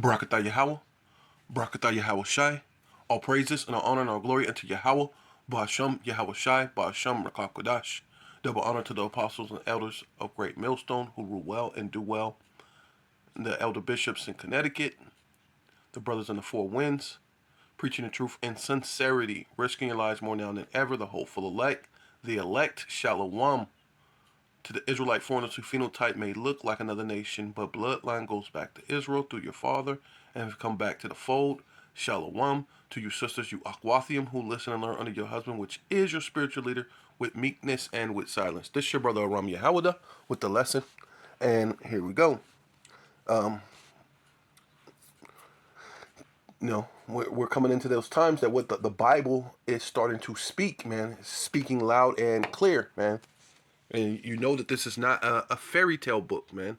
Barakatah Yahweh, Barakatah Yahweh Shai. All praises and all honor and all glory unto Yahweh, Ba'ashem Yahweh Shai, Ba'ashem Rakah Kodash. Double honor to the apostles and elders of Great Millstone who rule well and do well, the elder bishops in Connecticut, the brothers in the Four Winds, preaching the truth in sincerity, risking your lives more now than ever, the hopeful elect, the elect, Shalom. To the Israelite foreigners who phenotype may look like another nation, but bloodline goes back to Israel through your father and have come back to the fold. Shalom. To you sisters, you Akwathium, who listen and learn under your husband, which is your spiritual leader, with meekness and with silence. This is your brother Aram Yahawada with the lesson. And here we go. We're coming into those times that what the Bible is starting to speak, man. It's speaking loud and clear, man. And you know that this is not a fairy tale book, man.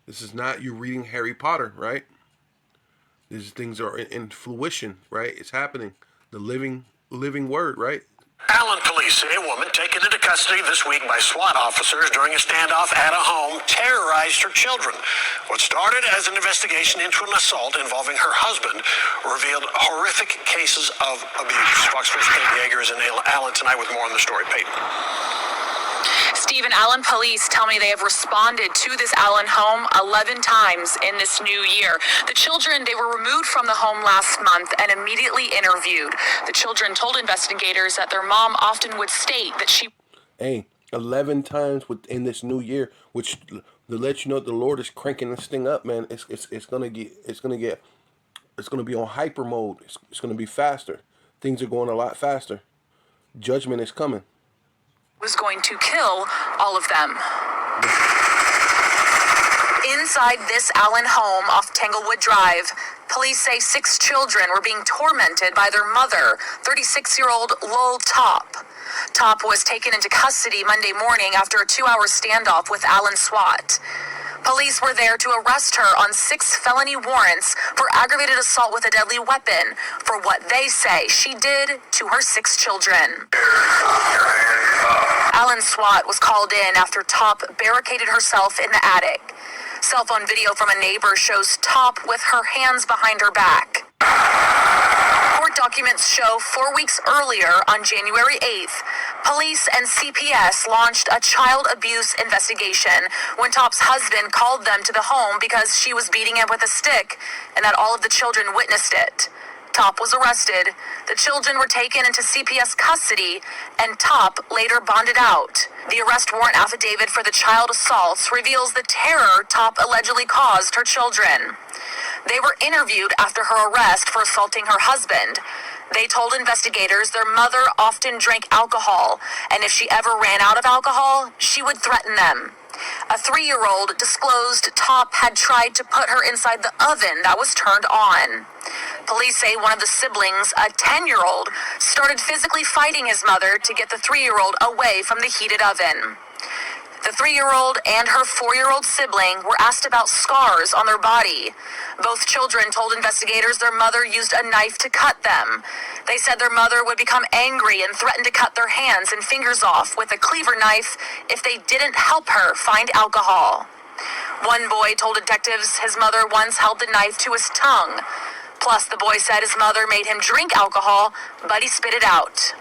This is not you reading Harry Potter, right? These things are in fruition, right? It's happening. The living word, right? Allen police say a woman taken into custody this week by SWAT officers during a standoff at a home terrorized her children. What started as an investigation into an assault involving her husband revealed horrific cases of abuse. Fox 5's Peyton Yeager is in Allen tonight with more on the story. Peyton. Stephen, Allen police tell me they have responded to this Allen home 11 times in this new year. The children, they were removed from the home last month and immediately interviewed. The children told investigators that their mom often would state that she... Hey, 11 times within this new year, which to let you know the Lord is cranking this thing up, man. It's gonna be on hyper mode. It's gonna be faster. Things are going a lot faster. Judgment is coming. Was going to kill all of them. Inside this Allen home off Tanglewood Drive, police say 6 children were being tormented by their mother, 36-year-old Lowell Top. Top was taken into custody Monday morning after a 2-hour standoff with Allen SWAT. Police were there to arrest her on 6 felony warrants for aggravated assault with a deadly weapon for what they say she did to her 6 children. Allen SWAT was called in after Top barricaded herself in the attic. Cell phone video from a neighbor shows Top with her hands behind her back. Court documents show 4 weeks earlier, on January 8th, police and CPS launched a child abuse investigation when Top's husband called them to the home because she was beating him with a stick and that all of the children witnessed it. Top was arrested, the children were taken into CPS custody, and Top later bonded out. The arrest warrant affidavit for the child assaults reveals the terror Top allegedly caused her children. They were interviewed after her arrest for assaulting her husband. They told investigators their mother often drank alcohol, and if she ever ran out of alcohol, she would threaten them. A 3-year-old disclosed Top had tried to put her inside the oven that was turned on. Police say one of the siblings, a 10-year-old, started physically fighting his mother to get the 3-year-old away from the heated oven. The 3-year-old and her 4-year-old sibling were asked about scars on their body. Both children told investigators their mother used a knife to cut them. They said their mother would become angry and threaten to cut their hands and fingers off with a cleaver knife if they didn't help her find alcohol. One boy told detectives his mother once held the knife to his tongue. Plus, the boy said his mother made him drink alcohol, but he spit it out.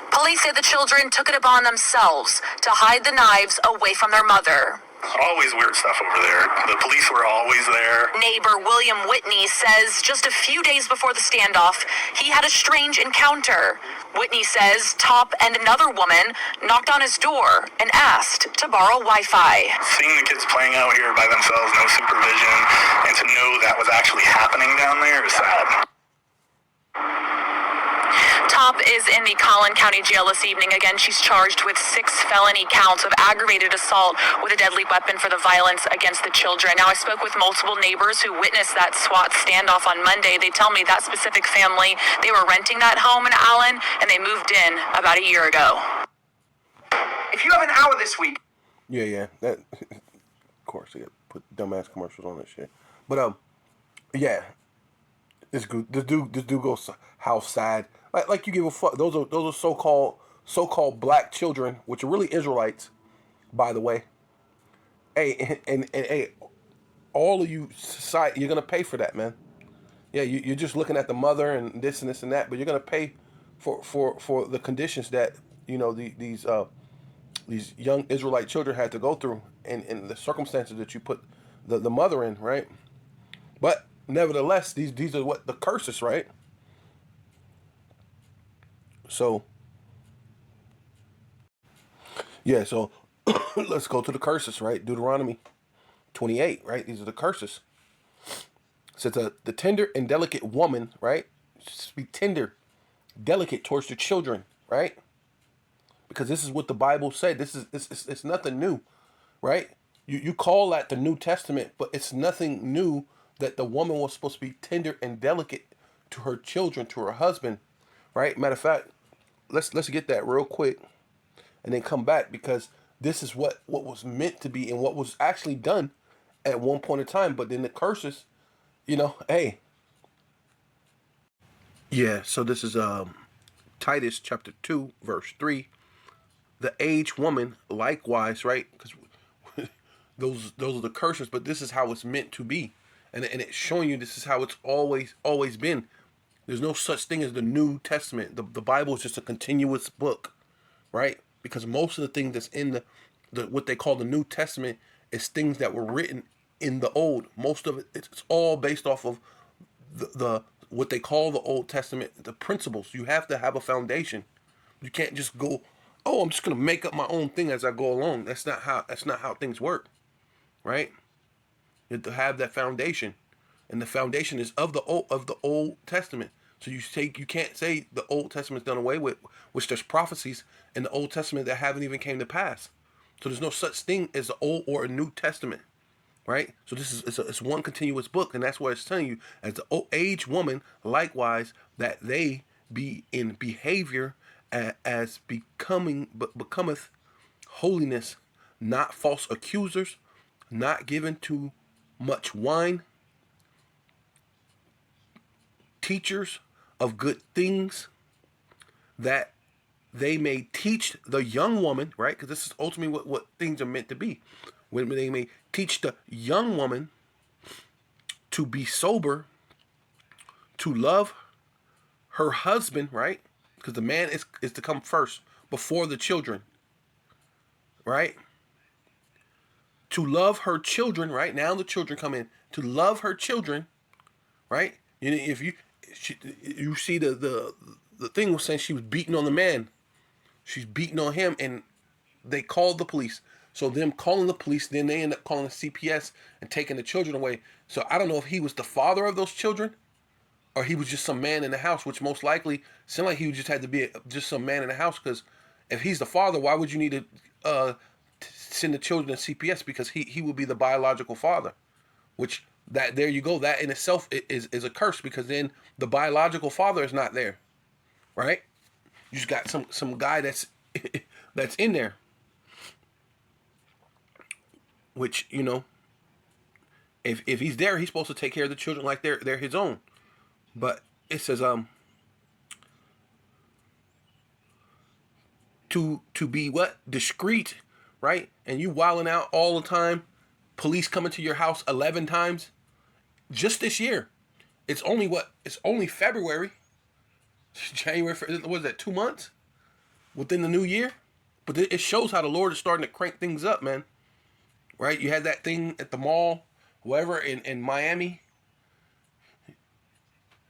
Police say the children took it upon themselves to hide the knives away from their mother. Always weird stuff over there. The police were always there. Neighbor William Whitney says just a few days before the standoff, he had a strange encounter. Whitney says Top and another woman knocked on his door and asked to borrow Wi-Fi. Seeing the kids playing out here by themselves, no supervision, and to know that was actually happening down there is sad. Top is in the Collin County Jail this evening. Again, she's charged with 6 felony counts of aggravated assault with a deadly weapon for the violence against the children. Now, I spoke with multiple neighbors who witnessed that SWAT standoff on Monday. They tell me that specific family, they were renting that home in Allen, and they moved in about a year ago. If you have an hour this week... Yeah. That, of course, they put dumbass commercials on that shit. But, yeah. This dude goes, how sad... Like you give a fuck. Those are so-called black children, which are really Israelites, by the way. Hey, and hey, all of you society, you're gonna pay for that, man. Yeah, you're just looking at the mother and this and this and that, but you're gonna pay for the conditions that these young Israelite children had to go through, and the circumstances that you put the mother in, right? But nevertheless, these are what the curses, right? So yeah, so let's go to the curses, right? Deuteronomy 28, right? These are the curses. It says the tender and delicate woman, right? Just be tender, delicate towards your children, right? Because this is what the Bible said. This is it's nothing new, right? You call that the New Testament, but it's nothing new that the woman was supposed to be tender and delicate to her children, to her husband, right? Matter of fact, let's get that real quick and then come back, because this is what was meant to be and what was actually done at one point in time. But then the curses, hey, yeah. So this is Titus chapter 2 verse 3. The aged woman likewise, right? Because those are the curses, but this is how it's meant to be, and it's showing you this is how it's always been. There's no such thing as the New Testament. The Bible is just a continuous book, right? Because most of the things that's in the what they call the New Testament is things that were written in the Old. Most of it, it's all based off of the what they call the Old Testament, the principles. You have to have a foundation. You can't just go, oh, I'm just gonna make up my own thing as I go along. That's not how things work, right? You have to have that foundation, and the foundation is of the Old Testament. So you can't say the Old Testament's done away with, which there's prophecies in the Old Testament that haven't even came to pass. So there's no such thing as the Old or a New Testament, right? So this is it's one continuous book, and that's what it's telling you. As the aged woman, likewise, that they be in behavior as becometh holiness, not false accusers, not given to much wine, teachers of good things, that they may teach the young woman, right? Because this is ultimately what things are meant to be. When they may teach the young woman to be sober, to love her husband, right? Because the man is to come first before the children, right? To love her children, right? Now the children come in. To love her children, right? If you see the thing was saying she was beating on the man. She's beating on him, and they called the police. So them calling the police, then they end up calling the CPS and taking the children away. So I don't know if he was the father of those children, or he was just some man in the house, which most likely seemed like he just had to be just some man in the house. Because if he's the father, why would you need to send the children to CPS? Because he would be the biological father, which that there you go. That in itself is a curse, because then the biological father is not there, right? You just got some guy that's that's in there, which if he's there, he's supposed to take care of the children like they're his own. But it says to be what? Discreet, right? And you wilding out all the time. Police coming to your house 11 times just this year. It's only February. January, what is that, 2 months within the new year? But it shows how the Lord is starting to crank things up, man. Right? You had that thing at the mall, wherever in Miami.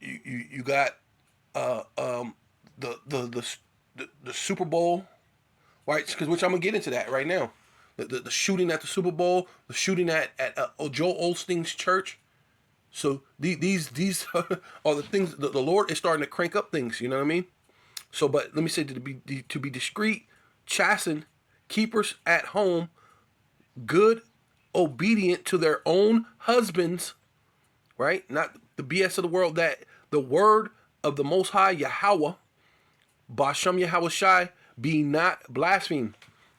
You got the Super Bowl, right? Because which I'm gonna get into that right now. The shooting at the Super Bowl, the shooting at Joel Osteen's church. So these are the things that the Lord is starting to crank up things. You know what I mean? So, but let me say to be discreet, chasten, keepers at home, good, obedient to their own husbands, right? Not the BS of the world. That the word of the Most High Yahweh, Ba'ashem Yahweh Shai, be not blasphemed,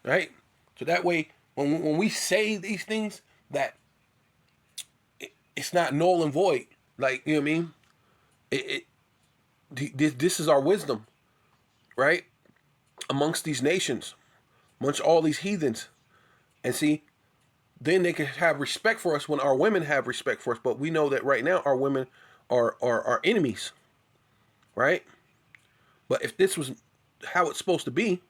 right? So that way, when we say these things, that it's not null and void. Like, you know what I mean? This is our wisdom, right? Amongst these nations, amongst all these heathens. And see, then they can have respect for us when our women have respect for us. But we know that right now our women are our enemies, right? But if this was how it's supposed to be,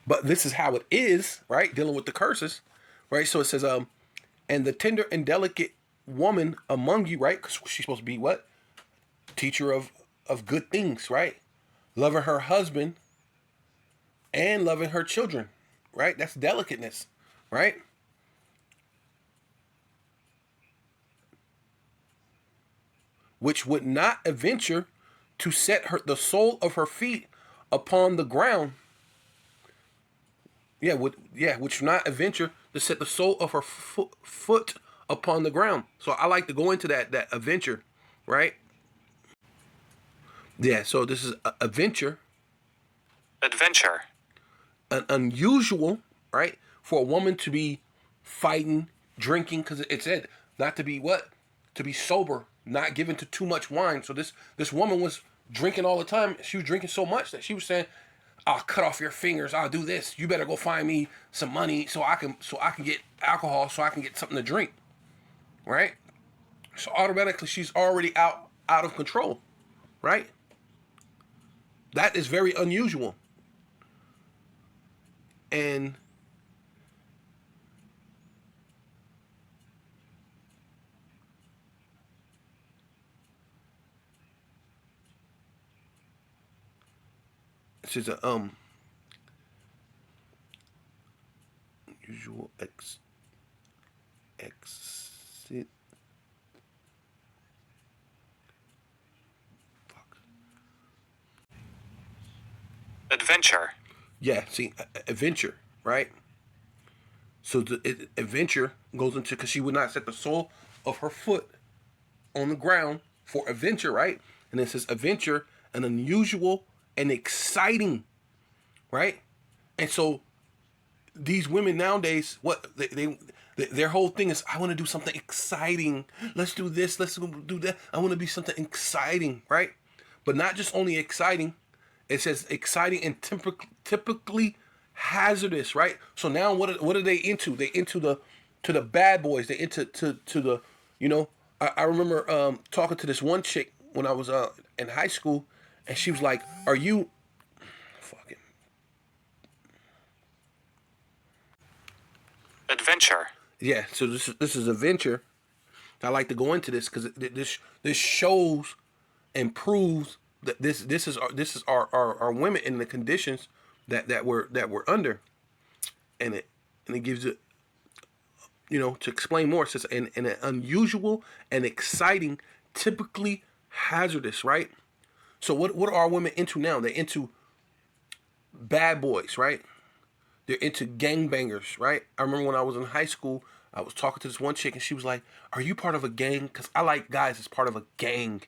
but this is how it is, right? Dealing with the curses, right? So it says, and the tender and delicate woman among you, right? Because she's supposed to be what? Teacher of good things, right? Loving her husband and loving her children, right? That's delicateness, right? Which would not adventure to set the sole of her feet upon the ground. Which not adventure to set the sole of her foot upon the ground. So I like to go into that adventure, right? Yeah, so this is a adventure. Adventure. An unusual, right, for a woman to be fighting, drinking, because it said not to be what? To be sober, not given to too much wine. So this woman was drinking all the time. She was drinking so much that she was saying, I'll cut off your fingers, I'll do this. You better go find me some money so I can get alcohol, so I can get something to drink. Right? So automatically she's already out of control. Right? That is very unusual. And this is a usual exit. Adventure. Yeah, see, adventure, right? So the adventure goes into, because she would not set the sole of her foot on the ground for adventure, right? And it says adventure, an unusual and exciting, right? And so these women nowadays, what their whole thing is, I want to do something exciting. Let's do this. Let's do that. I want to be something exciting, right? But not just only exciting. It says exciting and typically hazardous, right? So now what are they into? They into the bad boys. They into to the, you know. I remember talking to this one chick when I was in high school, and she was like, "Are you fucking adventure?" Yeah. So this is adventure. I like to go into this because this shows and proves that this is our women in the conditions that we're under, and it gives it, you know, to explain more. It says an unusual and exciting, typically hazardous, right? So what are our women into now? They're into bad boys, right? They're into gangbangers, right? I remember when I was in high school, I was talking to this one chick, and she was like, "Are you part of a gang?" Because I like guys as part of a gang,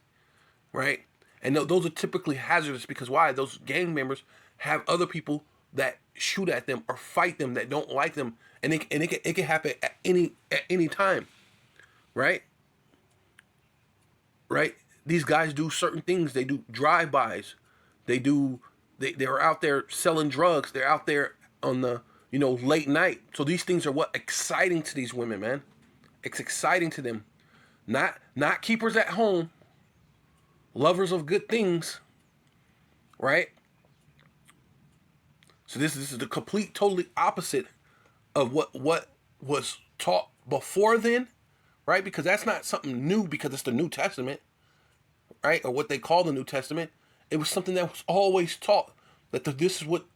right? And those are typically hazardous because why? Those gang members have other people that shoot at them or fight them that don't like them, and it can happen at any time, right? Right? These guys do certain things. They do drive-bys. They're out there selling drugs. They're out there on the, you know, late night. So these things are what exciting to these women, man. It's exciting to them. Not keepers at home. Lovers of good things, right? So this is the totally opposite of what was taught before then, right? Because that's not something new because it's the New Testament, right? Or what they call the New Testament. It was something that was always taught, that this is what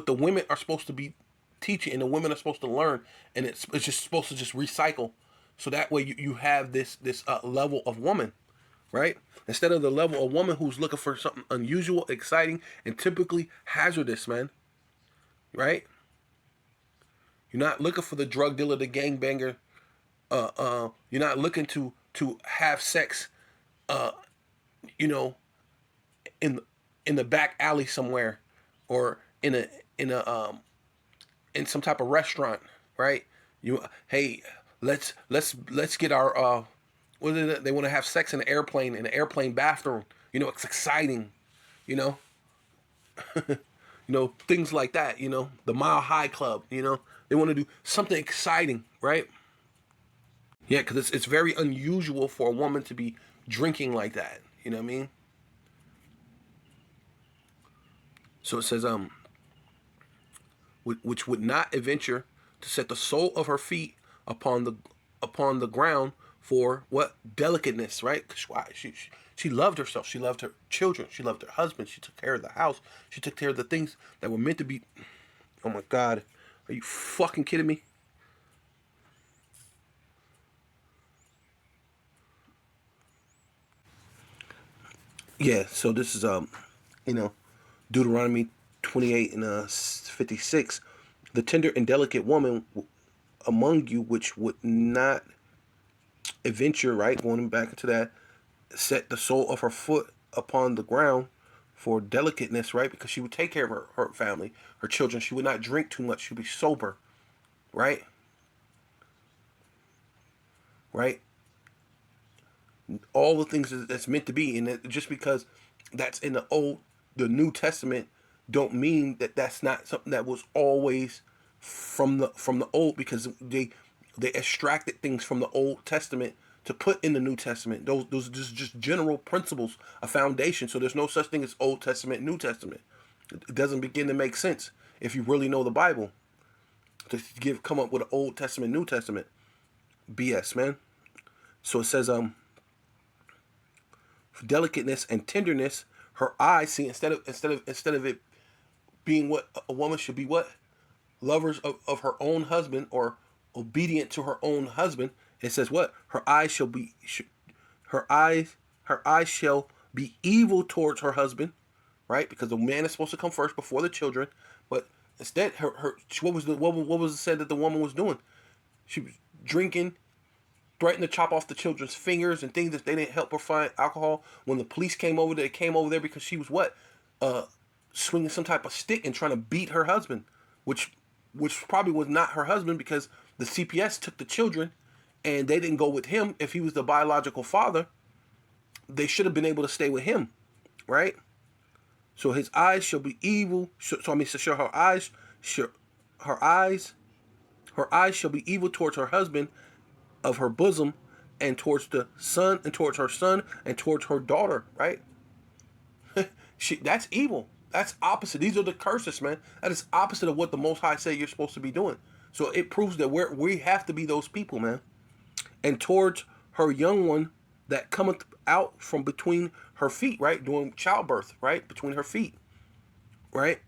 the women are supposed to be teaching, and the women are supposed to learn, and it's just supposed to just recycle, so that way you have this level of woman. Right? Instead of the level of woman who's looking for something unusual, exciting, and typically hazardous, man. Right? You're not looking for the drug dealer, the gangbanger. You're not looking to have sex, you know, in the back alley somewhere, or in some type of restaurant, right? Hey, let's get our what is it? They want to have sex in an airplane bathroom. You know, it's exciting. You know, you know, things like that. You know, the Mile High Club. You know, they want to do something exciting, right? Yeah, because it's very unusual for a woman to be drinking like that. You know what I mean? So it says, which would not adventure to set the sole of her feet upon the ground for what delicateness, right? Because why? She loved herself. She loved her children. She loved her husband. She took care of the house. She took care of the things that were meant to be. Oh my God, are you fucking kidding me? Yeah. So this is Deuteronomy 28 and 56. The tender and delicate woman among you which would not adventure, right? Going back into that, set the sole of her foot upon the ground for delicateness, right? Because she would take care of her family, her children. She would not drink too much. She would be sober, right? Right? All the things that's meant to be. And just because that's in the New Testament don't mean that that's not something that was always from the old, because they extracted things from the Old Testament to put in the New Testament. Those just general principles, a foundation. So there's no such thing as Old Testament, New Testament. It doesn't begin to make sense if you really know the Bible to come up with an Old Testament, New Testament. BS, man. So it says, for delicateness and tenderness, her eyes. See, instead of it being what a woman should be, what lovers of her own husband or obedient to her own husband. It says what? Her eyes shall be evil towards her husband, right? Because the man is supposed to come first before the children. But instead, what was it said that the woman was doing? She was drinking, threatened to chop off the children's fingers and things that they didn't help her find alcohol. When the police came over, they came over there because she was what? Swinging some type of stick and trying to beat her husband, which probably was not her husband, because the CPS took the children and they didn't go with him. If he was the biological father, they should have been able to stay with him, right? So his eyes shall be evil. So her eyes shall be evil towards her husband of her bosom, and towards the son, and towards her son, and towards her daughter, right? That's evil. That's opposite. These are the curses, man. That is opposite of what the Most High say you're supposed to be doing. So it proves that we have to be those people, man. And towards her young one that cometh out from between her feet, right? During childbirth, right? Between her feet, right?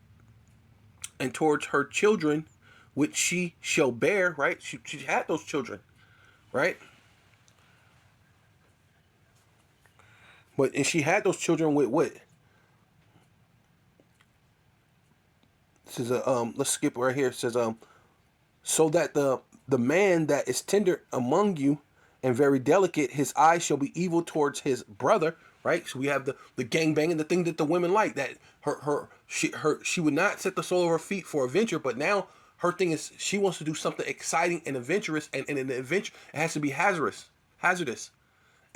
And towards her children, which she shall bear, right? She had those children, right? And she had those children with what? This is let's skip right here. It says, so that the man that is tender among you and very delicate, his eyes shall be evil towards his brother, right? So we have the gangbang and the thing that the women like, that she would not set the sole of her feet for adventure, but now her thing is she wants to do something exciting and adventurous, and in the adventure it has to be hazardous.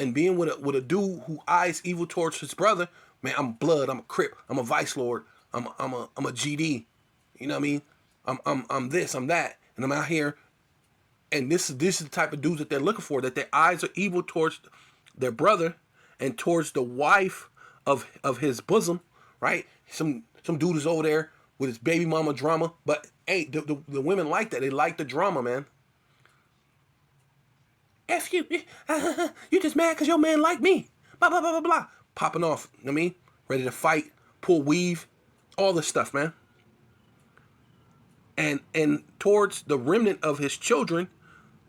And being with a dude who eyes evil towards his brother, man, I'm blood, I'm a Crip, I'm a Vice Lord, I'm a GD. You know what I mean? I'm this, I'm that, and I'm out here. And this is the type of dudes that they're looking for, that their eyes are evil towards their brother and towards the wife of his bosom, right? Some dude is over there with his baby mama drama, but hey, the women like that. They like the drama, man. F you, you just mad because your man like me, blah blah blah blah blah, popping off. You know what I mean, ready to fight, pull weave, all this stuff, man. And towards the remnant of his children,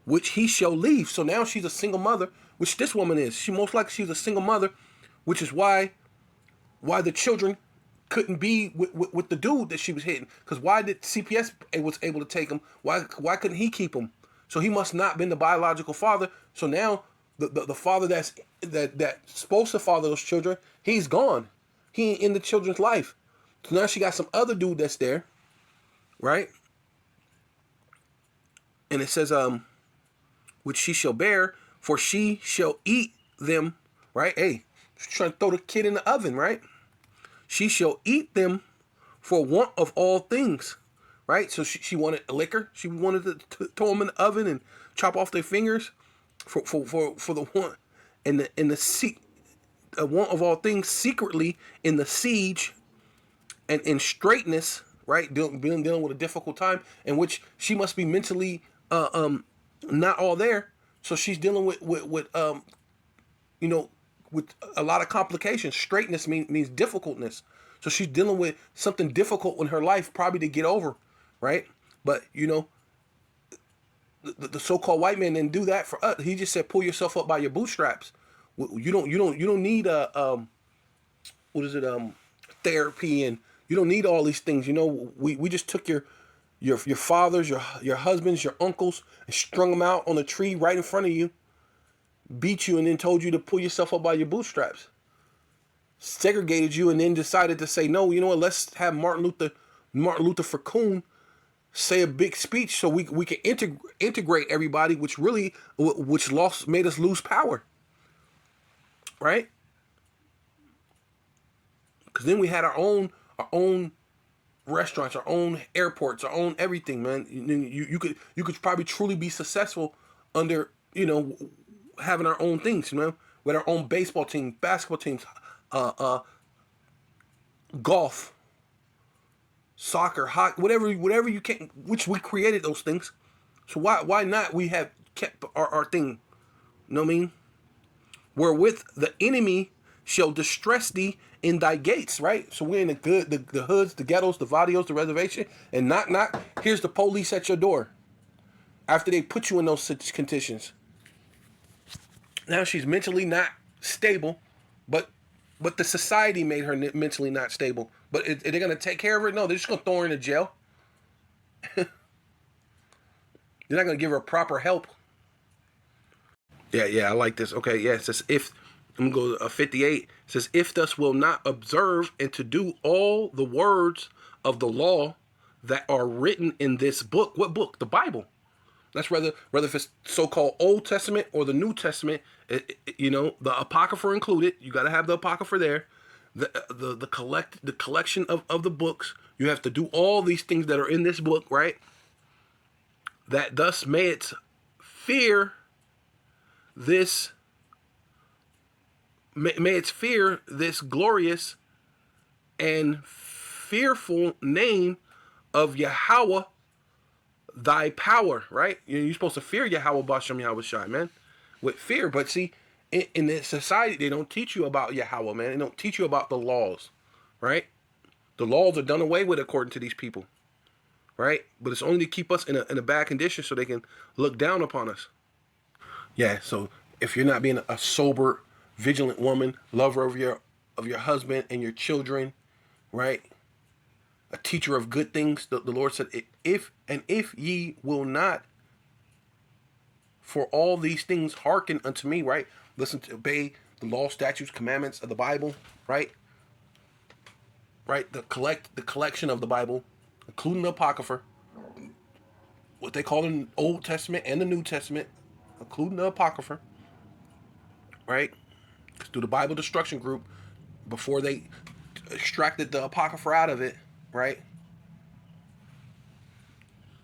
which he shall leave. So now she's a single mother, which this woman is. She most likely she's a single mother, which is why the children couldn't be with the dude that she was hitting. Because why did CPS was able to take him? Why couldn't he keep him? So he must not been the biological father. So now the father that's supposed to father those children, he's gone. He ain't in the children's life. So now she got some other dude that's there, right? And it says, which she shall bear, for she shall eat them, right? Hey, she's trying to throw the kid in the oven, right? She shall eat them for want of all things, right? So she wanted liquor. She wanted to throw them in the oven and chop off their fingers. for the one in the want of all things secretly in the siege and in straightness, right? Dealing with a difficult time in which she must be mentally not all there. So she's dealing with with a lot of complications. Straightness means difficultness. So she's dealing with something difficult in her life, probably to get over, right? But the so-called white man didn't do that for us. He just said, pull yourself up by your bootstraps. You don't need therapy, and you don't need all these things. We just took your fathers, your husbands, your uncles, and strung them out on a tree right in front of you, beat you, and then told you to pull yourself up by your bootstraps. Segregated you, and then decided to say, no, you know what? Let's have Martin Luther Farcoon say a big speech so we can integrate everybody, which made us lose power, right? Because then we had our own restaurants, our own airports, our own everything, man. You could probably truly be successful under having our own things, with our own baseball team, basketball teams, golf, soccer, hockey, whatever you can, which we created those things. So why not we have kept our thing? You know what I mean? Wherewith the enemy shall distress thee in thy gates, right? So we're in the hoods, the ghettos, the vadios, the reservation, and knock, here's the police at your door. After they put you in those conditions. Now she's mentally not stable, but the society made her mentally not stable. But are they going to take care of her? No, they're just going to throw her into jail. They're not going to give her proper help. Yeah, I like this. Okay, yeah, it says if, I'm going to go to 58. It says, if thus will not observe and to do all the words of the law that are written in this book. What book? The Bible. That's whether if it's so-called Old Testament or the New Testament, the Apocrypha included. You got to have the Apocrypha there. The collection of the books. You have to do all these things that are in this book, right? That thus may it fear this glorious and fearful name of Yahweh, thy power, right? You're supposed to fear Yahweh Bashem Yahweh Shai, man, with fear. But see, in this society, they don't teach you about Yahweh, man. They don't teach you about the laws, right? The laws are done away with according to these people, right? But it's only to keep us in a bad condition so they can look down upon us. Yeah, so if you're not being a sober, vigilant woman, lover of your husband and your children, right? A teacher of good things, the Lord said, if ye will not for all these things hearken unto me, right? Listen to, obey the law, statutes, commandments of the Bible, right? Right? The collection of the Bible, including the Apocrypha, what they call the Old Testament and the New Testament, including the Apocrypha, right? Through the Bible Destruction Group, before they extracted the Apocrypha out of it, right?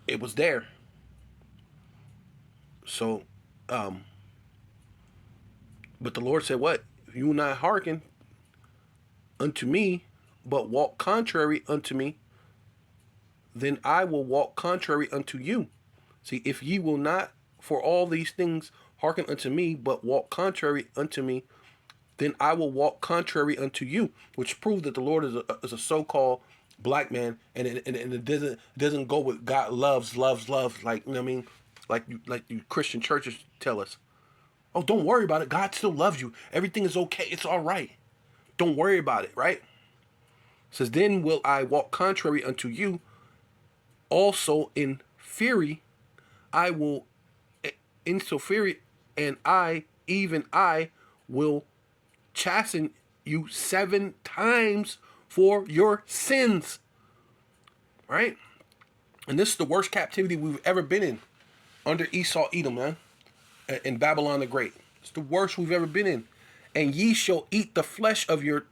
It was there. So, but the Lord said, what? If you will not hearken unto me, but walk contrary unto me, then I will walk contrary unto you. See, if ye will not for all these things hearken unto me, but walk contrary unto me, then I will walk contrary unto you, which proves that the Lord is a so-called black man, and it doesn't go with God loves, like, you know what I mean, like you Christian churches tell us. Oh, don't worry about it. God still loves you. Everything is okay. It's all right. Don't worry about it, right? It says, then will I walk contrary unto you. Also in fury, I will, in so fury, and I will chasten you 7 times for your sins. Right? And this is the worst captivity we've ever been in. Under Esau, Edom, man. In Babylon the Great. It's the worst we've ever been in. And ye shall eat the flesh of your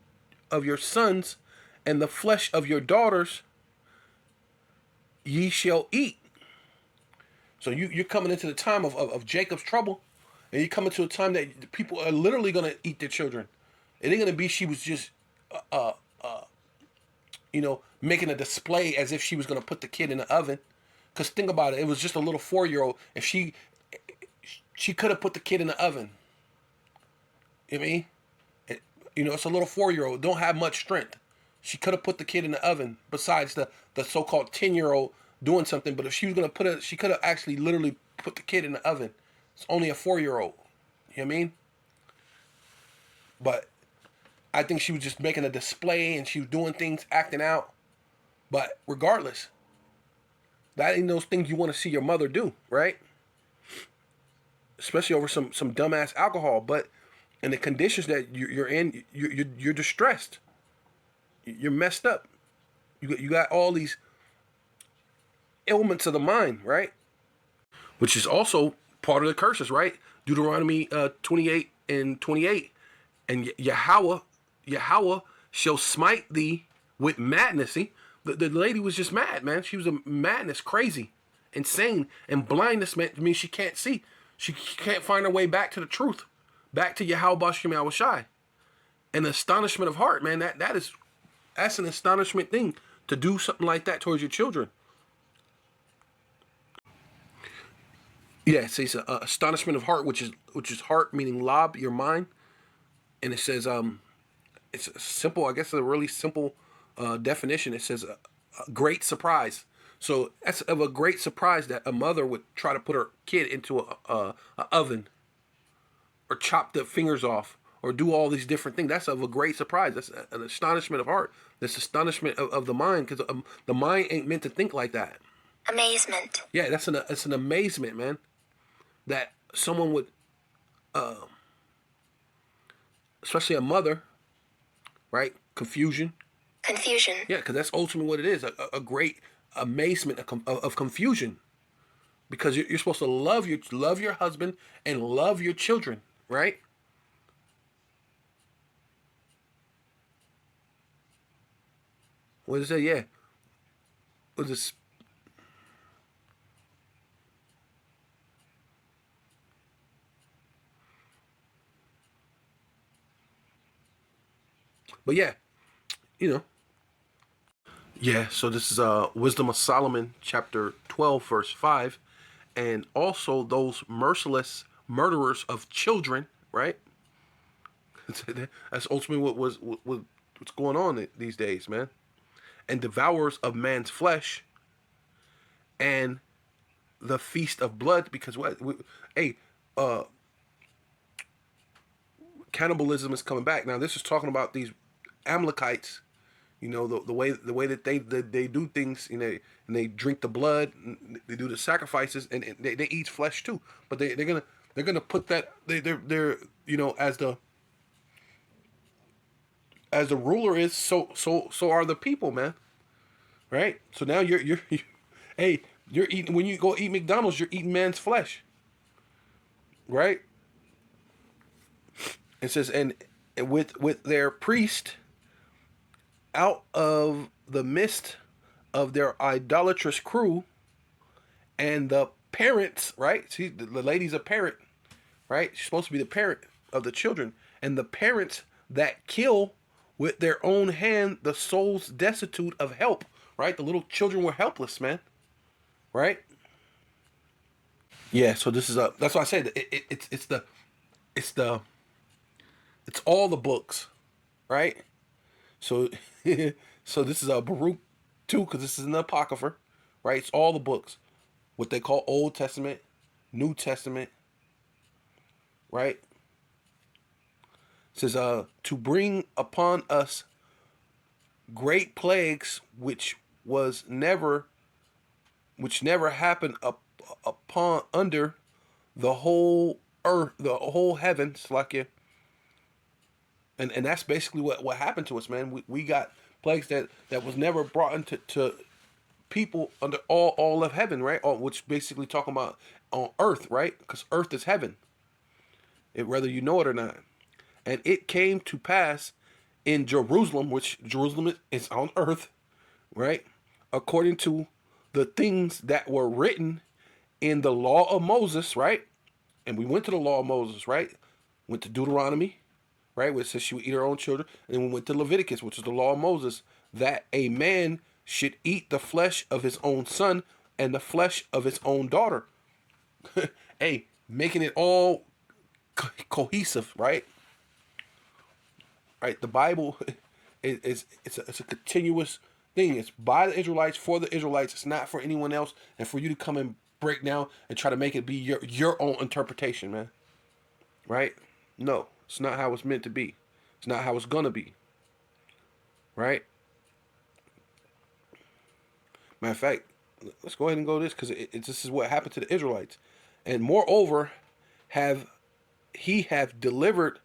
sons, and the flesh of your daughters ye shall eat. So you're coming into the time of Jacob's trouble, And you come into a time that people are literally gonna eat their children. It ain't gonna be she was just, making a display as if she was gonna put the kid in the oven. Cause think about it, it was just a little 4-year-old. If she could have put the kid in the oven. You know what I mean? It's a little 4-year-old, don't have much strength. She could have put the kid in the oven. Besides the so-called 10-year-old doing something, but if she was gonna she could have actually literally put the kid in the oven. It's only a 4-year-old. You know what I mean? But I think she was just making a display and she was doing things, acting out. But regardless, that ain't those things you want to see your mother do, right? Especially over some dumbass alcohol. But in the conditions that you're in, you're distressed. You're messed up. You got all these ailments of the mind, right? Which is also part of the curses, right? Deuteronomy 28 and 28. And Yahweh shall smite thee with madness. See, the lady was just mad, man. She was a madness, crazy, insane, and blindness means she can't see. She can't find her way back to the truth, back to Yahweh Bashem Yahweh Shai. And the astonishment of heart, man, that's an astonishment thing to do something like that towards your children. Yeah, it says astonishment of heart, which is heart meaning lab, your mind, and it says it's a simple. I guess a really simple definition. It says a great surprise. So that's of a great surprise that a mother would try to put her kid into a oven, or chop the fingers off, or do all these different things. That's of a great surprise. That's an astonishment of heart. That's astonishment of the mind, because the mind ain't meant to think like that. Amazement. Yeah, that's an amazement, man. That someone would, especially a mother, right? Confusion. Confusion. Yeah, because that's ultimately what it is. A great amazement of confusion. Because you're supposed to love your husband and love your children, right? What is that? Yeah. What is this? But yeah, Yeah, so this is Wisdom of Solomon, chapter 12, verse 5. And also those merciless murderers of children, right? That's ultimately what's going on these days, man. And devourers of man's flesh, and the feast of blood, because cannibalism is coming back. Now this is talking about these Amalekites, the way that they do things, and they drink the blood, and they do the sacrifices, and they eat flesh too. But they're gonna put that they're as the ruler is, so are the people, man. Right? So now you're eating, when you go eat McDonald's, you're eating man's flesh. Right? It says, and with their priest out of the midst of their idolatrous crew, and the parents, right? See, the lady's a parent, right? She's supposed to be the parent of the children. And the parents that kill with their own hand the souls destitute of help, right? The little children were helpless, man. Right? Yeah, so this is that's why I said it's all the books, right? So so this is a Baruch 2, because this is an Apocrypha, right? It's all the books, what they call Old Testament, New Testament, right? It says to bring upon us great plagues which never happened upon under the whole earth, the whole heavens, like you. And that's basically what happened to us, man. We got plagues that was never brought into people under all of heaven, right? Which basically talking about on earth, right? Because earth is heaven, whether you know it or not. And it came to pass in Jerusalem, which Jerusalem is on earth, right? According to the things that were written in the law of Moses, right? And we went to the law of Moses, right? Went to Deuteronomy, right, where it says she would eat her own children. And then we went to Leviticus, which is the law of Moses, that a man should eat the flesh of his own son and the flesh of his own daughter. Hey, making it all cohesive, right? Right. The Bible it's a continuous thing. It's by the Israelites for the Israelites. It's not for anyone else, and for you to come and break down and try to make it be your own interpretation, man. Right? No, it's not how it's meant to be. It's not how it's gonna be. Right? Matter of fact, let's go ahead and go to this, because this is what happened to the Israelites. And moreover, he have delivered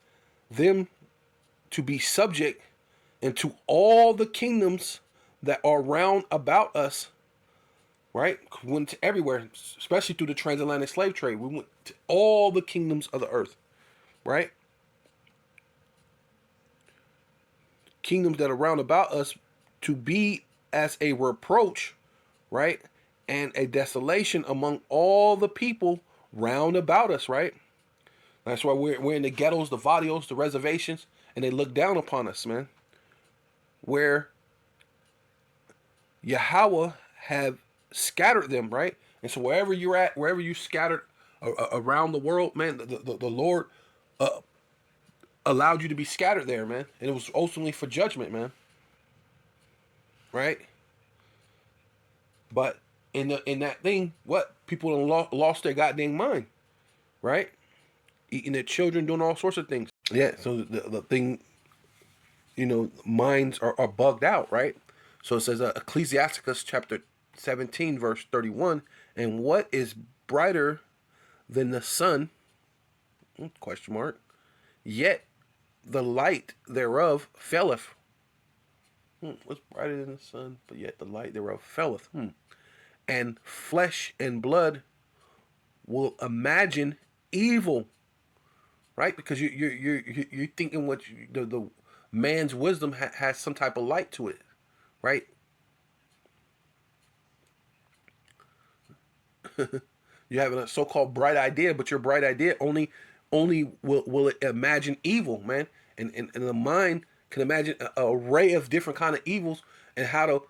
them to be subject into all the kingdoms that are round about us. Right? We went to everywhere, especially through the transatlantic slave trade. We went to all the kingdoms of the earth. Right? Kingdoms that are round about us, to be as a reproach, right? And a desolation among all the people round about us, right? That's why we're in the ghettos, the vadios, the reservations, and they look down upon us, man. Where Yahweh have scattered them, right? And so wherever you're at, wherever you scattered around the world, man, the Lord allowed you to be scattered there, man. And it was ultimately for judgment, man. Right? But in that thing, what? People lost their goddamn mind. Right? Eating their children, doing all sorts of things. Yeah, so the thing, minds are bugged out, right? So it says Ecclesiasticus chapter 17, verse 31, and what is brighter than the sun, question mark, yet the light thereof faileth. What's brighter than the sun, but yet the light thereof faileth. And flesh and blood will imagine evil, right? Because you're thinking what the man's wisdom has some type of light to it, right? You're having a so-called bright idea, but your bright idea only will it imagine evil, man. And the mind can imagine an array of different kind of evils, and how to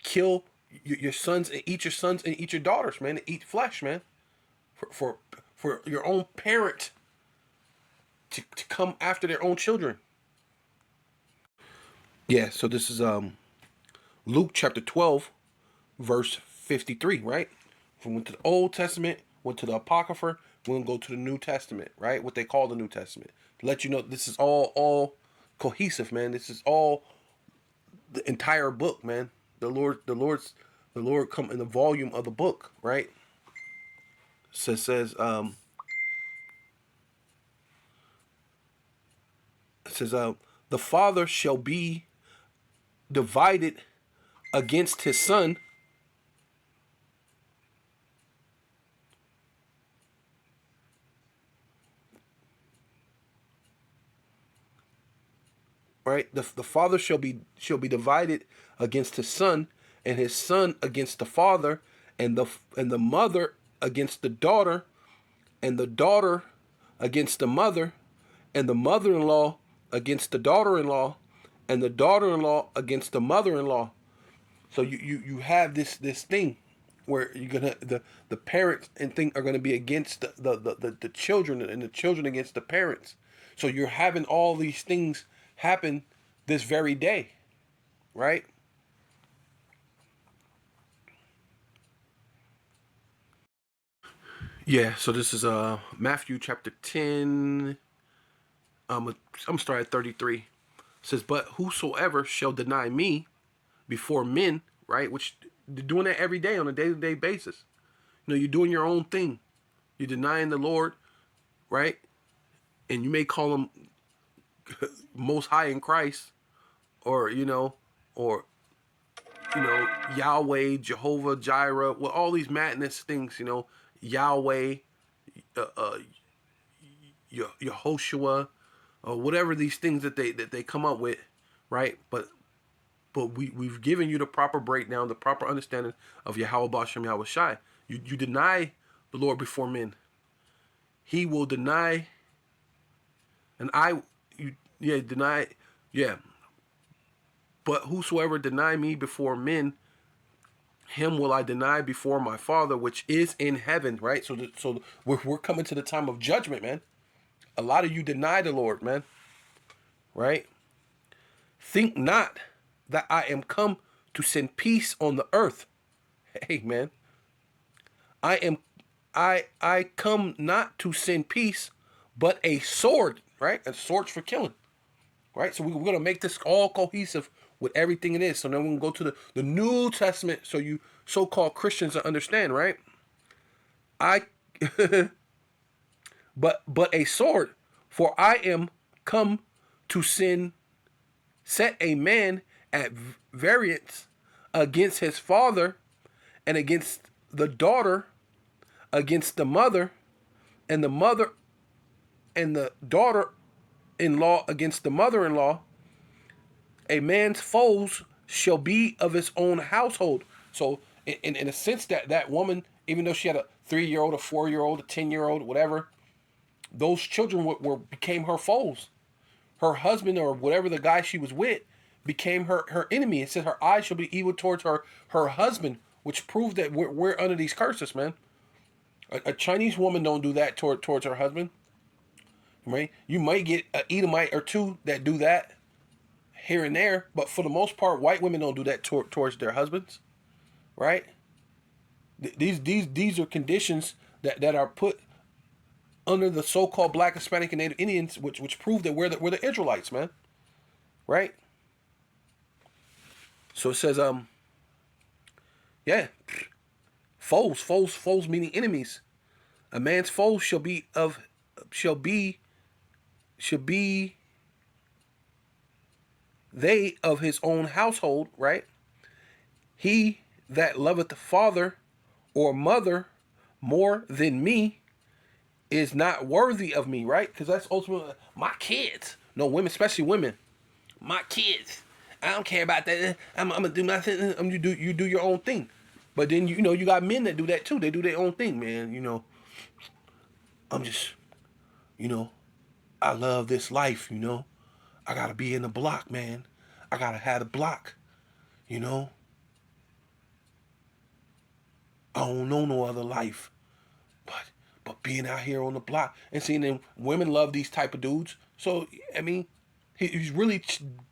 kill your sons and eat your sons and eat your daughters, man, and eat flesh, man, for your own parent to come after their own children. Yeah, so this is Luke chapter 12, verse 53, right? Went to the Old Testament, went to the Apocrypha, we're gonna go to the New Testament, right? What they call the New Testament. To let you know this is all cohesive, man. This is all the entire book, man. The Lord come in the volume of the book, right? So it says the father shall be divided against his son, right? The father shall be divided against his son, and his son against the father, and the mother against the daughter, and the daughter against the mother, and the mother-in-law against the daughter-in-law, and the daughter-in-law against the mother-in-law. So you have this thing where you're gonna the parents and thing are gonna be against the children, and the children against the parents. So you're having all these things happen this very day, right? Yeah, so this is Matthew chapter 10. I'm starting at 33. It says, but whosoever shall deny me before men, right? Which they're doing that every day on a day-to-day basis. You're doing your own thing. You're denying the Lord, right? And you may call him Most High in Christ, or Yahweh, Jehovah, Jireh, well, all these madness things, Yahweh, Yehoshua, or whatever these things that they come up with, right? But we've given you the proper breakdown, the proper understanding of Yahweh Ba'ashem Yahweh Shai. You deny the Lord before men. he will deny, and deny, yeah. But whosoever deny me before men, him will I deny before my Father which is in heaven, right? So we're coming to the time of judgment, man. A lot of you deny the Lord, man, right? Think not that I am come to send peace on the earth. Hey, man. I come not to send peace, but a sword, right? A sword's for killing, right? So we're going to make this all cohesive with everything it is. So then we're going to go to the New Testament so you so-called Christians understand, right? But a sword, for I am come to set a man at variance against his father, and against the daughter, against the mother, and the mother and the daughter-in-law against the mother-in-law. A man's foes shall be of his own household. So in a sense that woman, even though she had a 3-year-old, a 4-year-old, a 10-year-old, whatever, those children became her foes. Her husband or whatever the guy she was with became her enemy. It says her eyes shall be evil towards her husband, which proved that we're under these curses, man. A Chinese woman don't do that towards her husband, right? You might get an Edomite or two that do that here and there, but for the most part, white women don't do that towards their husbands, right? These are conditions that are put under the so-called Black, Hispanic, and Native Indians, which prove that we're the Israelites, man, right? So it says, yeah, foes meaning enemies. A man's foes shall be they of his own household, right? He that loveth the father or mother more than me is not worthy of me, right? Because that's ultimately my kids. No, women, especially women, my kids. I don't care about that. I'm gonna do my thing. You do your own thing. But then you got men that do that too. They do their own thing, man. I'm just, I love this life. I gotta be in the block, man. I gotta have the block. I don't know no other life, but being out here on the block and seeing them women love these type of dudes. So I mean, he's really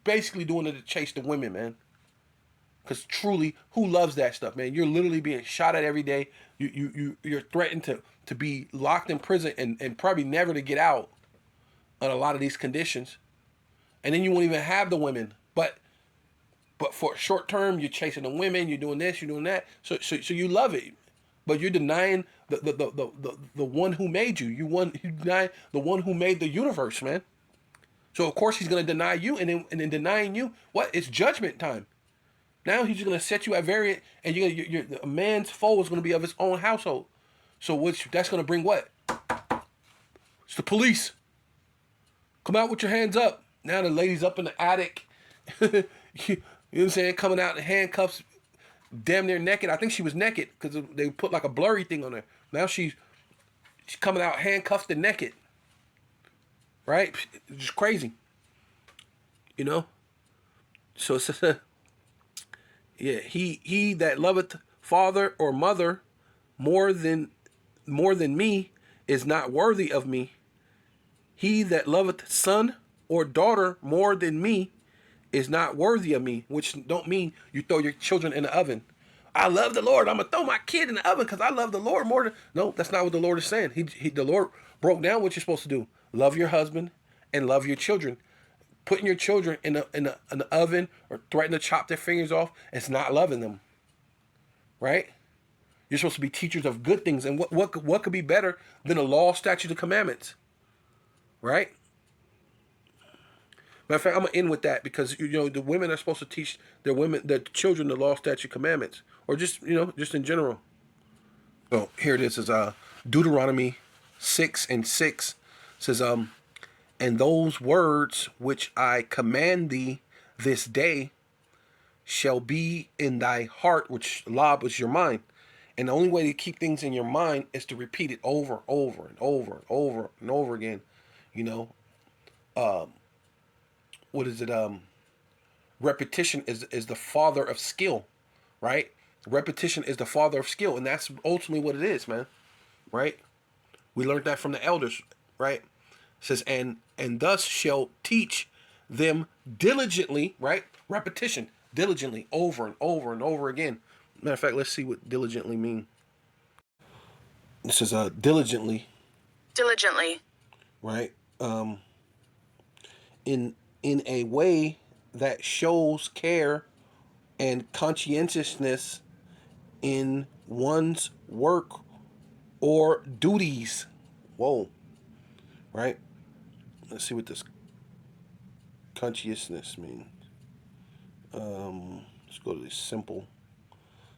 basically doing it to chase the women, man. Because truly, who loves that stuff, man? You're literally being shot at every day. You're threatened to be locked in prison and probably never to get out on a lot of these conditions. And then you won't even have the women. But for short term, you're chasing the women. You're doing this. You're doing that. So you love it, but you're denying the one who made you. You deny the one who made the universe, man. So of course he's gonna deny you, and then denying you, what? It's judgment time. Now he's gonna set you at variant, and a man's foe is gonna be of his own household. So that's gonna bring what? It's the police. Come out with your hands up. Now the lady's up in the attic. You know what I'm saying? Coming out in handcuffs, damn near naked. I think she was naked because they put like a blurry thing on her. Now she's coming out handcuffed and naked. Right? It's just crazy. So it says, yeah, he that loveth father or mother more than me is not worthy of me. He that loveth son or daughter more than me is not worthy of me, which don't mean you throw your children in the oven. I love the Lord. I'm going to throw my kid in the oven because I love the Lord more than... No, that's not what the Lord is saying. The Lord broke down what you're supposed to do. Love your husband and love your children. Putting your children in the oven or threatening to chop their fingers off, it's not loving them. Right? You're supposed to be teachers of good things. And what could be better than the law, statutes, and commandments? Right? Matter of fact, I'm going to end with that because, the women are supposed to teach their children the law, statute, commandments. Or just in general. So here it is. It's Deuteronomy 6:6 says, and those words which I command thee this day shall be in thy heart, which Lob was your mind, And the only way to keep things in your mind is to repeat it over, over, and over, and over, and over again. You know, what is it? Repetition is the father of skill, right? Repetition is the father of skill, and that's ultimately what it is, man. Right? We learned that from the elders, right? It says, and thus shall teach them diligently, right? Repetition, diligently, over and over and over again. Matter of fact, let's see what diligently mean. This is diligently. Diligently. Right? In a way that shows care and conscientiousness in one's work or duties. Whoa. Right? Let's see what this conscientiousness means. Let's go to this simple.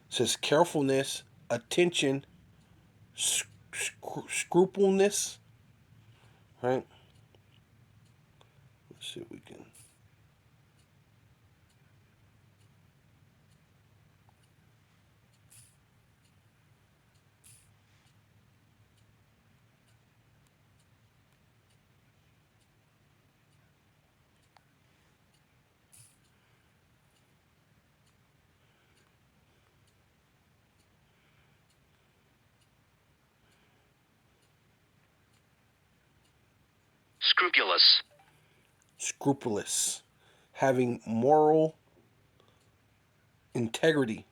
It says carefulness, attention, scrupulousness. Right? Let's see if we can. Scrupulous, having moral integrity,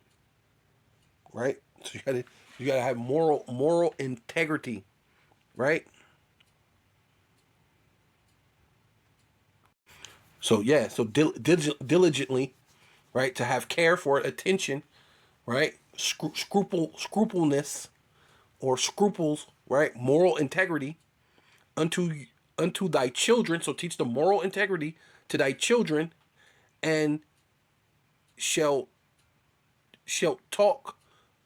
right? So you gotta have moral integrity, right? So yeah, so diligently, right? To have care for it, attention, right? Scrupulousness, or scruples, right? Moral integrity unto thy children. So teach the moral integrity to thy children, and shall talk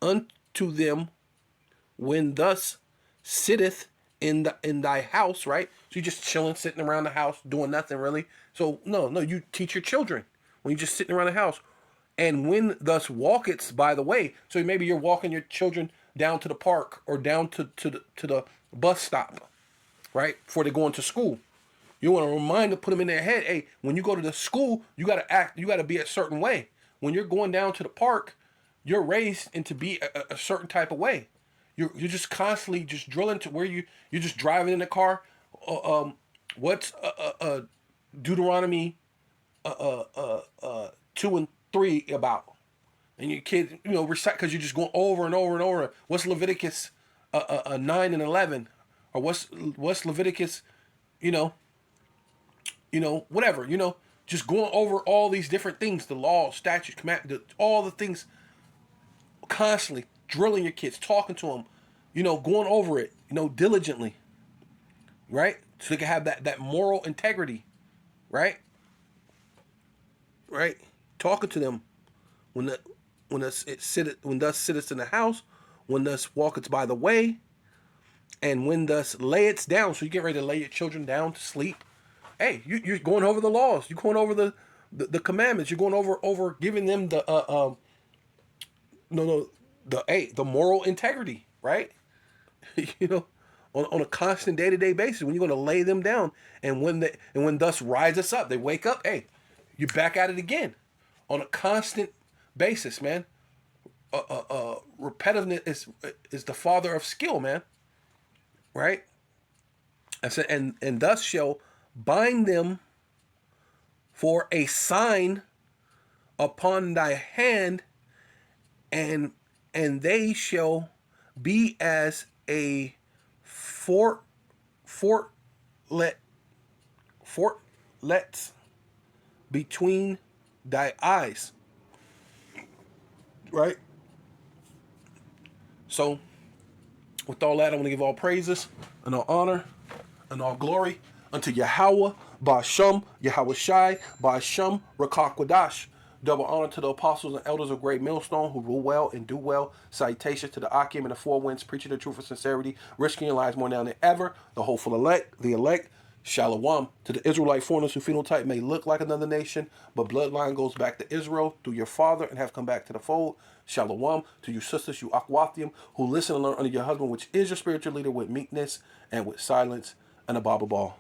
unto them when thus sitteth in thy house, right? So you're just chilling, sitting around the house, doing nothing really. So no, you teach your children when you're just sitting around the house. And when thus walkest by the way, so maybe you're walking your children down to the park or down to the bus stop, right? Before they're going to school. You want to remind them, put them in their head, hey, when you go to the school, you got to act, you got to be a certain way. When you're going down to the park, you're raised into be a certain type of way. You're just constantly just drilling to where you're just driving in the car. What's Deuteronomy 2 and 3 about? And your kids, recite, because you're just going over and over and over. What's Leviticus 9 and 11, or what's Leviticus, whatever, just going over all these different things, the law, statutes, command, all the things, constantly drilling your kids, talking to them, going over it, diligently, right? So they can have that moral integrity, right? Right? Talking to them when thus sittest in the house, when thus walkest by the way, and when thus layest down. So you get ready to lay your children down to sleep. Hey, you're going over the laws. You're going over the commandments. You're going over giving them the the moral integrity, right? On a constant day-to-day basis. When you're going to lay them down, and when thus rise us up, they wake up. Hey, you're back at it again, on a constant basis, man. Repetitiveness is the father of skill, man. Right? I said, and thus shall bind them for a sign upon thy hand, and they shall be as a fortlets between thy eyes. Right? So, with all that, I want to give all praises and all honor and all glory unto Yahweh, Ba'ashem, Yahweh Shai, Ba'ashem, Rakakwadash. Double honor to the apostles and elders of Great Millstone who rule well and do well. Salutations to the Akim and the Four Winds, preaching the truth of sincerity, risking your lives more now than ever. The hopeful elect, the elect, Shalom to the Israelite foreigners who phenotype may look like another nation, but bloodline goes back to Israel through your father and have come back to the fold. Shalom to you sisters, you Akwathium, who listen and learn under your husband, which is your spiritual leader, with meekness and with silence and a Bible ball.